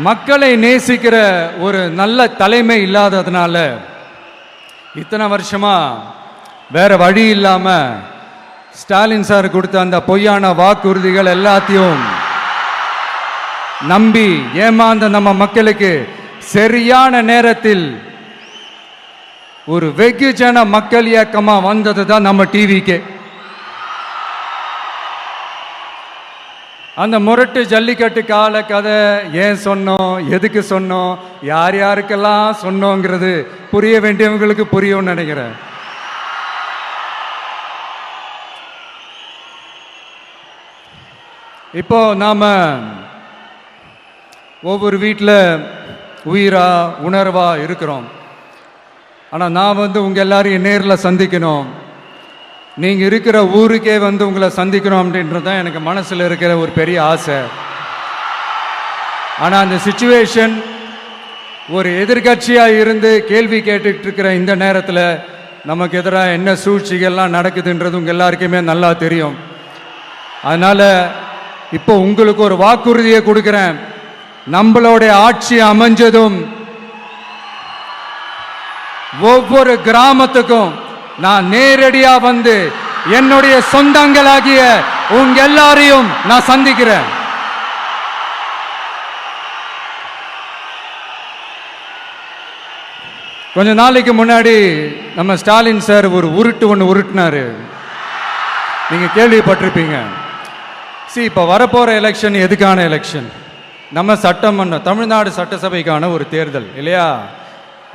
மக்களை நேசிக்கிற ஒரு நல்ல தலைமை இல்லாததுனால இத்தனை வருஷமா வேற வழி இல்லாம ஸ்டாலின் சார் கொடுத்த அந்த பொய்யான வாக்குறுதிகள் எல்லாத்தையும் நம்பி ஏமாந்த நம்ம மக்களுக்கு சரியான நேரத்தில் ஒரு வெகுஜன மக்கள் இயக்கமா வந்தது தான் நம்ம டிவிக்கு. அந்த முரட்டு ஜல்லிக்கட்டு கால கதை ஏன் சொன்னோம், எதுக்கு சொன்னோம், யார் யாருக்கெல்லாம் சொன்னோங்கிறது புரிய வேண்டியவங்களுக்கு புரியும்னு நினைக்கிறேன். இப்போ நாம ஒவ்வொரு வீட்டில் உயிரா உணர்வா இருக்கிறோம். ஆனால் நான் உங்க எல்லாரையும் நேரில் சந்திக்கணும், நீங்கள் இருக்கிற ஊருக்கே உங்களை சந்திக்கணும் அப்படின்றது தான் எனக்கு மனசில் இருக்கிற ஒரு பெரிய ஆசை. ஆனால் அந்த சிச்சுவேஷன் ஒரு எதிர்கட்சியாக இருந்து கேள்வி கேட்டுட்டு இருக்கிற இந்த நேரத்தில் நமக்கு எதிராக என்ன சூழ்ச்சிகள்லாம் நடக்குதுன்றது உங்கள் எல்லாருக்குமே நல்லா தெரியும். அதனால் இப்போ உங்களுக்கு ஒரு வாக்குறுதியை கொடுக்குறேன். நம்மளுடைய ஆட்சி அமைஞ்சதும் ஒவ்வொரு கிராமத்துக்கும் நான் நேரடியா வந்து என்னுடைய சொந்தங்களாகிய உங்க எல்லாரையும் நான் சந்திக்கிறேன். கொஞ்ச நாளைக்கு முன்னாடி நம்ம ஸ்டாலின் சார் ஒரு உருட்டு ஒன்று உருட்டினாரு, நீங்க கேள்விப்பட்டிருப்பீங்க. இப்ப வரப்போற எலெக்ஷன் எதுக்கான எலெக்ஷன்? நம்ம சட்டமன்ற தமிழ்நாடு சட்டசபைக்கான ஒரு தேர்தல் இல்லையா?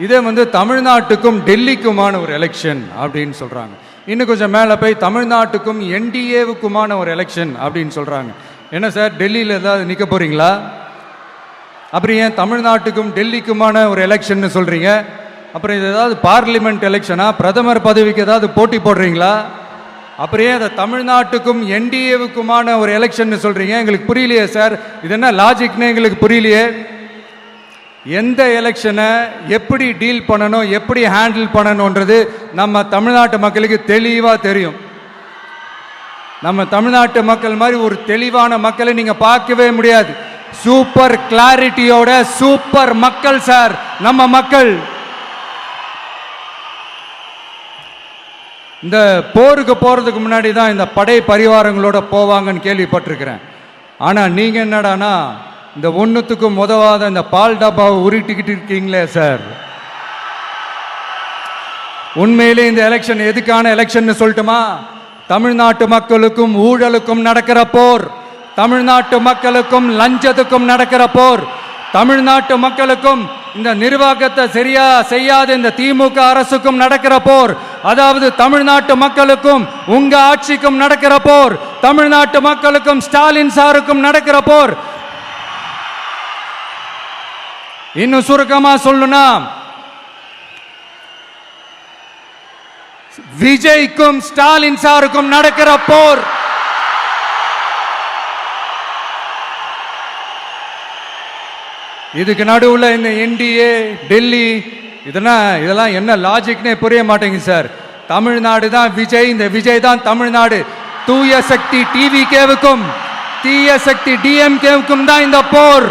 இதே தமிழ்நாட்டுக்கும் டெல்லிக்குமான ஒரு எலெக்ஷன் அப்படின்னு சொல்றாங்க. இன்னும் கொஞ்சம் மேலே போய் தமிழ்நாட்டுக்கும் என்டிஏவுக்குமான ஒரு எலெக்ஷன் அப்படின்னு சொல்றாங்க. என்ன சார், டெல்லியில் ஏதாவது நிற்க போறீங்களா? அப்புறம் ஏன் தமிழ்நாட்டுக்கும் டெல்லிக்குமான ஒரு எலெக்ஷன் சொல்றீங்க? அப்புறம் இது ஏதாவது பார்லிமெண்ட் எலெக்ஷனா? பிரதமர் பதவிக்கு ஏதாவது போட்டி போடுறீங்களா? அப்புறம் ஏன் தமிழ்நாட்டுக்கும் என்டிஏவுக்குமான ஒரு எலெக்ஷன் சொல்றீங்க? எங்களுக்கு புரியலையே சார், இது என்ன லாஜிக்னு எங்களுக்கு புரியலையே. எந்த எலெக்ஷனை எப்படி டீல் பண்ணணும், எப்படி ஹேண்டில் பண்ணணும்ன்றது நம்ம தமிழ்நாட்டு மக்களுக்கு தெளிவாக தெரியும். நம்ம தமிழ்நாட்டு மக்கள் மாதிரி ஒரு தெளிவான மக்களை நீங்க பார்க்கவே முடியாது. சூப்பர் கிளாரிட்டியோட சூப்பர் மக்கள் சார் நம்ம மக்கள். இந்த போருக்கு போறதுக்கு முன்னாடி தான் இந்த படை பரிவாரங்களோட போவாங்கன்னு கேள்விப்பட்டிருக்கிறேன். ஆனா நீங்க என்னடானா இந்த ஒன்றுத்துக்கும் உதவாத இந்த பால் டப்பாவை உருட்டிக்கிட்டு இருக்கீங்களே சார். உண்மையிலே இந்த எலெக்ஷன் எதுக்கான எலெக்ஷன் சொல்லட்டுமா? தமிழ்நாட்டு மக்களுக்கும் ஊழலுக்கும் நடக்கிற போர், தமிழ்நாட்டு மக்களுக்கும் லஞ்சத்துக்கும் நடக்கிற போர், தமிழ்நாட்டு மக்களுக்கும் இந்த நிர்வாகத்தை சரியா செய்யாத இந்த திமுக அரசுக்கும் நடக்கிற போர், அதாவது தமிழ்நாட்டு மக்களுக்கும் உங்க ஆட்சிக்கும் நடக்கிற போர், தமிழ்நாட்டு மக்களுக்கும் ஸ்டாலின் சாருக்கும் நடக்கிற போர். இன்னும் சுருக்கமா சொல்லணும்னா விஜய்க்கும் ஸ்டாலின் சாருக்கும் நடக்கிற போர். இதுக்கு நடுவுல இந்த என்டிஏ டெல்லி இதெல்லாம் என்ன லாஜிக்னே புரிய மாட்டேங்குது சார். தமிழ்நாடு தான் விஜய், இந்த விஜய் தான் தமிழ்நாடு. தூய சக்தி டிவிகேவுக்கும் தீய சக்தி டிஎம்கேவுக்கும் தான் இந்த போர்.